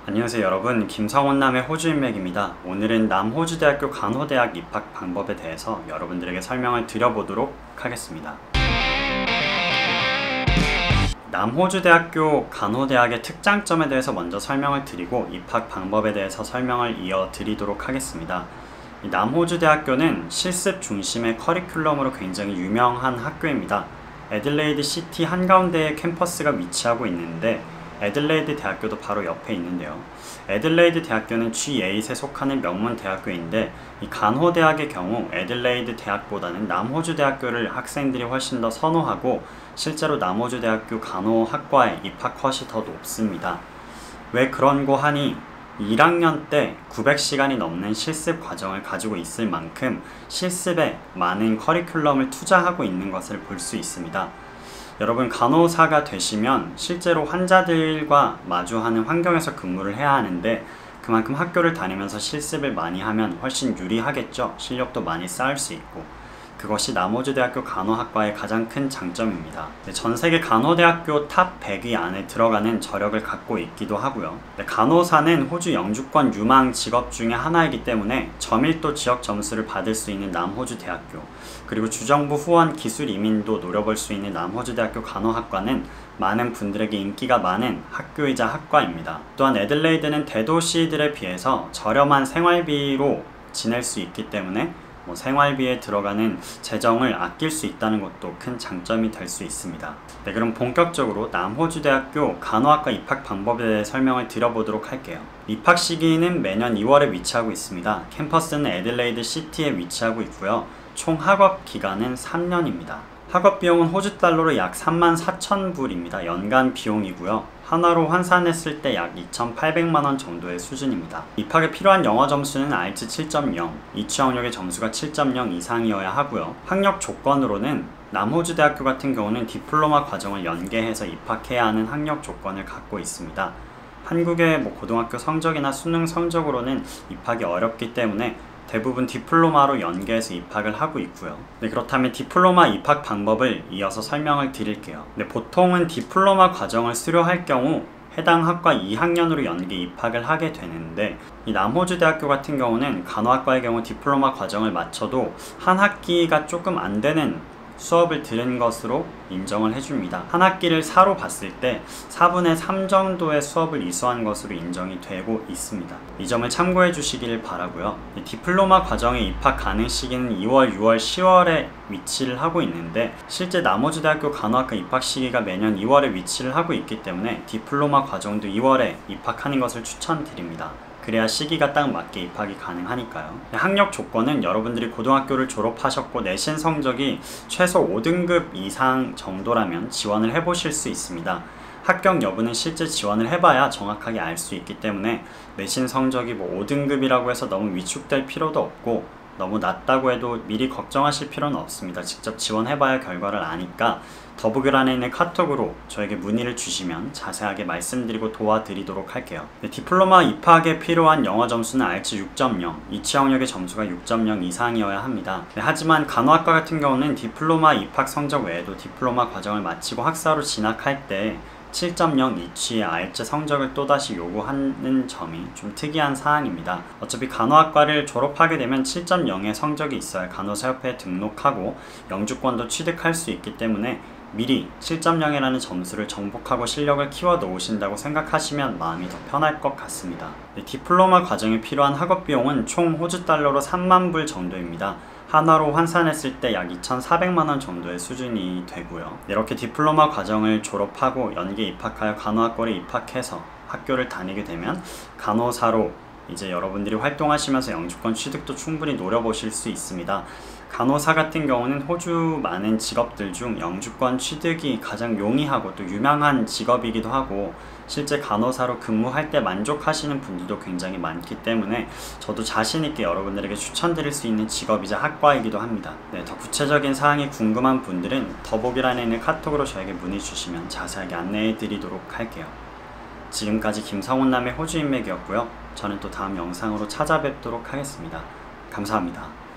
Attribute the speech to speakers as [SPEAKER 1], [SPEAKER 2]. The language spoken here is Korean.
[SPEAKER 1] 안녕하세요 여러분, 김성원남의 호주인맥입니다. 오늘은 남호주대학교 간호대학 입학 방법에 대해서 여러분들에게 설명을 드려보도록 하겠습니다. 남호주대학교 간호대학의 특장점에 대해서 먼저 설명을 드리고 입학 방법에 대해서 설명을 이어드리도록 하겠습니다. 남호주대학교는 실습 중심의 커리큘럼으로 굉장히 유명한 학교입니다. 애들레이드 시티 한가운데에 캠퍼스가 위치하고 있는데 애들레이드 대학교도 바로 옆에 있는데요. 애들레이드 대학교는 G8에 속하는 명문 대학교인데 이 간호대학의 경우 애들레이드 대학보다는 남호주 대학교를 학생들이 훨씬 더 선호하고 실제로 남호주 대학교 간호학과의 입학 컷이 더 높습니다. 왜 그런고 하니 1학년 때 900시간이 넘는 실습 과정을 가지고 있을 만큼 실습에 많은 커리큘럼을 투자하고 있는 것을 볼 수 있습니다. 여러분, 간호사가 되시면 실제로 환자들과 마주하는 환경에서 근무를 해야 하는데 그만큼 학교를 다니면서 실습을 많이 하면 훨씬 유리하겠죠. 실력도 많이 쌓을 수 있고. 그것이 남호주대학교 간호학과의 가장 큰 장점입니다. 전세계 간호대학교 탑 100위 안에 들어가는 저력을 갖고 있기도 하고요. 간호사는 호주 영주권 유망 직업 중에 하나이기 때문에 저밀도 지역 점수를 받을 수 있는 남호주대학교, 그리고 주정부 후원 기술 이민도 노려볼 수 있는 남호주대학교 간호학과는 많은 분들에게 인기가 많은 학교이자 학과입니다. 또한 애들레이드는 대도시들에 비해서 저렴한 생활비로 지낼 수 있기 때문에 생활비에 들어가는 재정을 아낄 수 있다는 것도 큰 장점이 될 수 있습니다. 네, 그럼 본격적으로 남호주대학교 간호학과 입학 방법에 대해 설명을 드려보도록 할게요. 입학 시기는 매년 2월에 위치하고 있습니다. 캠퍼스는 애들레이드 시티에 위치하고 있고요. 총 학업 기간은 3년입니다. 학업 비용은 호주 달러로 약 34,000불입니다. 연간 비용이고요. 하나로 환산했을 때 약 2,800만원 정도의 수준입니다. 입학에 필요한 영어 점수는 IELTS 7.0, 이취학력의 점수가 7.0 이상이어야 하고요. 학력 조건으로는 남호주대학교 같은 경우는 디플로마 과정을 연계해서 입학해야 하는 학력 조건을 갖고 있습니다. 한국의 고등학교 성적이나 수능 성적으로는 입학이 어렵기 때문에 대부분 디플로마로 연계해서 입학을 하고 있고요. 네, 그렇다면 디플로마 입학 방법을 이어서 설명을 드릴게요. 네, 보통은 디플로마 과정을 수료할 경우 해당 학과 2학년으로 연계 입학을 하게 되는데 이 남호주대학교 같은 경우는 간호학과의 경우 디플로마 과정을 마쳐도 한 학기가 조금 안 되는 수업을 들은 것으로 인정을 해줍니다. 한 학기를 4로 봤을 때 4분의 3 정도의 수업을 이수한 것으로 인정이 되고 있습니다. 이 점을 참고해 주시길 바라고요. 디플로마 과정에 입학 가능 시기는 2월, 6월, 10월에 위치를 하고 있는데 실제 남호주대학교 간호학과 입학 시기가 매년 2월에 위치를 하고 있기 때문에 디플로마 과정도 2월에 입학하는 것을 추천드립니다. 그래야 시기가 딱 맞게 입학이 가능하니까요. 학력 조건은 여러분들이 고등학교를 졸업하셨고 내신 성적이 최소 5등급 이상 정도라면 지원을 해보실 수 있습니다. 합격 여부는 실제 지원을 해봐야 정확하게 알 수 있기 때문에 내신 성적이 5등급이라고 해서 너무 위축될 필요도 없고 너무 낮다고 해도 미리 걱정하실 필요는 없습니다. 직접 지원해봐야 결과를 아니까 더보기란에 있는 카톡으로 저에게 문의를 주시면 자세하게 말씀드리고 도와드리도록 할게요. 네, 디플로마 입학에 필요한 영어 점수는 IELTS 6.0, 이취학력의 점수가 6.0 이상이어야 합니다. 네, 하지만 간호학과 같은 경우는 디플로마 입학 성적 외에도 디플로마 과정을 마치고 학사로 진학할 때 7.0 이치의 IELTS 성적을 또다시 요구하는 점이 좀 특이한 사항입니다. 어차피 간호학과를 졸업하게 되면 7.0의 성적이 있어야 간호사협회에 등록하고 영주권도 취득할 수 있기 때문에 미리 7.0이라는 점수를 정복하고 실력을 키워 놓으신다고 생각하시면 마음이 더 편할 것 같습니다. 네, 디플로마 과정에 필요한 학업 비용은 총 호주 달러로 3만 불 정도입니다. 하나로 환산했을 때 약 2,400만원 정도의 수준이 되고요. 이렇게 디플로마 과정을 졸업하고 연계 입학하여 간호학과를 입학해서 학교를 다니게 되면 간호사로 이제 여러분들이 활동하시면서 영주권 취득도 충분히 노려보실 수 있습니다. 간호사 같은 경우는 호주 많은 직업들 중 영주권 취득이 가장 용이하고 또 유명한 직업이기도 하고 실제 간호사로 근무할 때 만족하시는 분들도 굉장히 많기 때문에 저도 자신있게 여러분들에게 추천드릴 수 있는 직업이자 학과이기도 합니다. 네, 더 구체적인 사항이 궁금한 분들은 더보기란에 있는 카톡으로 저에게 문의 주시면 자세하게 안내해 드리도록 할게요. 지금까지 김성훈남의 호주인맥이었고요. 저는 또 다음 영상으로 찾아뵙도록 하겠습니다. 감사합니다.